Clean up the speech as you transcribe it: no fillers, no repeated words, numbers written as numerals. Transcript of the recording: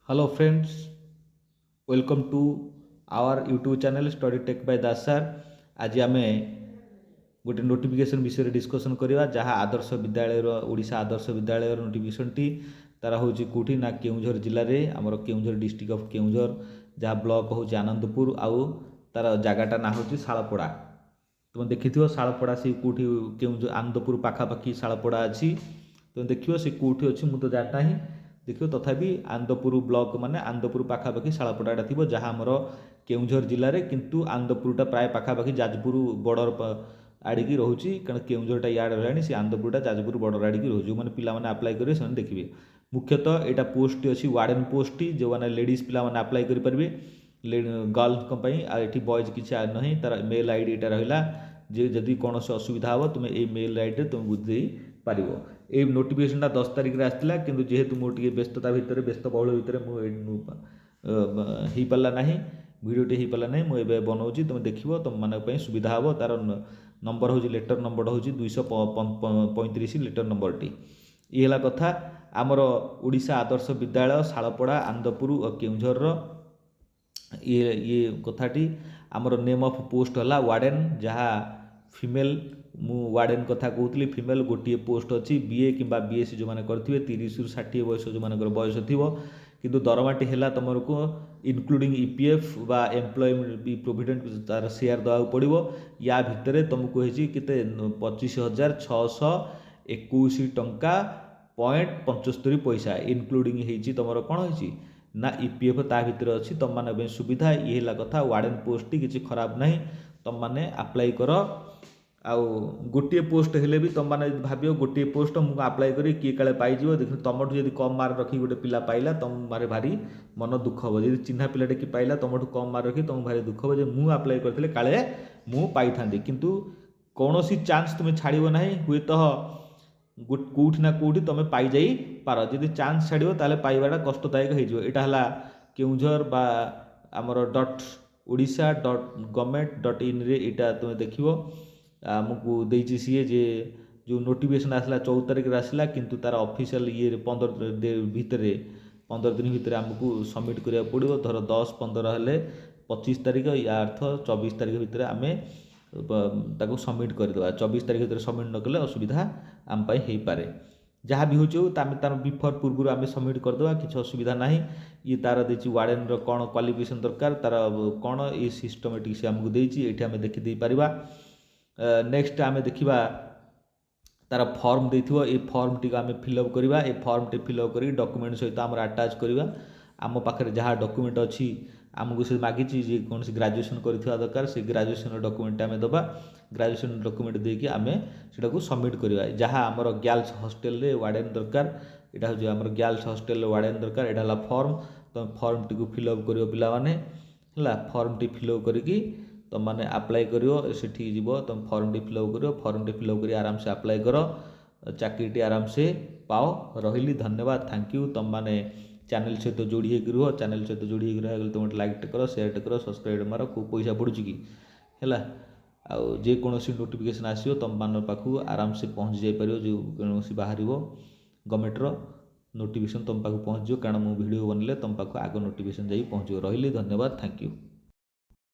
Hello friends, welcome to our YouTube channel Study Tech by Das sir। आज आम गोटे notification विषय discussion करवा जहाँ आदर्श विद्यालय ओडिशा आदर्श विद्यालय नोटिफिकेशन टी तार हूँ कौटी ना केउझर जिले में आमर केउझर डिस्ट्रिक्ट ऑफ केउझर जहाँ ब्लॉक हूँ आनंदपुर आउ तार जगटा ना हूँ शालपड़ा। तुम देखि शालपड़ा से कौटी केउझर आनंदपुर पाखापाखि शालपड़ा अच्छी तुम देखिए से कौटी अच्छी मुझे तो जाना ही देखिए तथापि आनंदपुर ब्लॉक माने आनंदपुर पाखापाखि शालपड़ाटा थी जहाँ आमर केउझर जिले में किंतु आनंदपुरटा प्राय पाखापाखि जाजपुर बॉर्डर आड़िकी रोचे कारण केउझरटा इे रहा से आनंदपुरटा जाजपुर बॉर्डर आड़िकी रोचे जो मैंने पिलाने आप्लाय करेंगे से देखिए मुख्यतः यहाँ पोस्ट अच्छी वार्डन पोस्ट जो मैंने लेडीज पिलाने आप्लाय करेंगे गर्ल्स ये बॉयज किसी ना तार मेल आईडी यहाँ रहा जे जदि कौन से असुविधा हम तुम्हें ये मेल आईडी तुम बुझे पार ये नोटिफिकेशनटा 10 तारिख में आसाला कि जेहेतु मुझे व्यस्तता भितर व्यस्तबहुल भितर हो पारा ना भिडटे हो पारा ना मुझे बनाऊँगी तुम देख तुम मानी सुविधा हम तार नंबर हूँ लेटर नंबर हूँ 235 लेटर नंबर टी ये है कथा आमर ओडिशा आदर्श विद्यालय शालपड़ा आनंदपुर और केउझर ये कथाटी आमर नेम ऑफ पोस्ट है वार्डन जहाँ फीमेल मु वार्डन कथा कहूली फीमेल गोटे पोस्ट अच्छी बीए कि बीएससी जो मैंने करेंगे 30 ରୁ 60 बयस जो मान बयस थी किंतु दरमाटी है तुम को इनक्लूडिंग ईपीएफ बा एम्प्लॉयमेंट प्रोविडेंट तार शेयर देवा पड़ो या भितर तुमको होती 25,621 टंका .75 पैसा इनक्लूडिंग होती तुम कौन होती ना ईपीएफ ता भितर अच्छी तुम मैंने सुविधा ये है कथा वार्डन पोस्ट टी किसी खराब ना तुम मैंने आप्लाय कर आउ गोटे पोस्ट हेले भी तुम मैंने भाव गोटे पोस्ट मुझे आप्लाय करी किए काले पाइज देख तुम जब कम मार्क रखी गोटे पिला पाइला तुम मारे भारी मन दुख हम जब चिन्हा पिलाटे कि पाइला तुम कम मार्क रखी तुम भारी दुख हम मुझे आप्लाय करते काले मु पाई था किंतु कौन सी चान्स तुम्हें छाड़ ना हुए तो कौटी ना कौटी तुम पाई जाई पार जब चान्स छाड़ ताले पाइबाटा कष्टदायक हो यहाँ केउझर बा आमर .orisha.government.in रे यहाँ तुम्हें देख आमको देती सी जे जो नोटिफिकेशन आसला 14 तारिख आसला किंतु तार ऑफिशियल ये 15 दिन भितर आमको सबमिट करा पड़ो धर 10 15 हेले 25 तारिख या अर्थ 24 तारिख भितर आम ताको सबमिट करदे 24 तारिख भितर सबमिट न कले असुविधा आम हो पारे जहाँ भी हो तार बिफोर पूर्व आम सबमिट करदे किसी असुविधा ना ये तार देती वार्डन कौन क्वालिफिकेशन दरकार तार कौन ये सिस्टमेटिक से आमको देती ये आम देखी पारिबा नेक्स्ट आम देखा तार फर्म देथिबो ए फर्म टी आम फिलअप करवा ए फर्म टी फिलअप कर डॉक्यूमेंट सहित आम अटैच करवा आम पाखे जहाँ डॉक्यूमेंट अच्छी आमको से मागी जे कौन से ग्रेजुएशन करथिबा दरकार से ग्रेजुएशन डॉक्यूमेंट आम दबा ग्रेजुएशन डॉक्यूमेंट देकी आम से सबमिट करवा जहाँ आमर गर्ल्स हॉस्टेल रे वार्डन दरकार यहाँ हूँ आमर गर्ल्स हॉस्टेल वार्डन दरकार यहाँ है फर्म तुम फर्म टी फिलअप कर पिलाने फर्म टी फिलअप करके तुम मैंने आप्लाय करो जीव तुम फर्म टी फिलअप करो फर्म टी फिलअप कर आराम से आप्लाय करो चाकरी आराम से पाओ रही धन्यवाद थैंक यू तुम मैंने चैनल सहित जोड़ी होकर रुह चैनल सहित जोड़ी होकर रहा तुम लाइक कर शेयर कर सब्सक्राइब मार को पैसा पड़ुची कि है आउ जेकोसी नोटिफिकेशन आसो तुम मान पाखु आराम से पहुँच जापर जो कौन बाहर गवर्नमेंटर नोटिफिकेशन तुम पाखु पहुँच कारण मु वीडियो बनले तुम पाखु आग नोटिफिकेशन जा पहुँच रही धन्यवाद थैंक यू।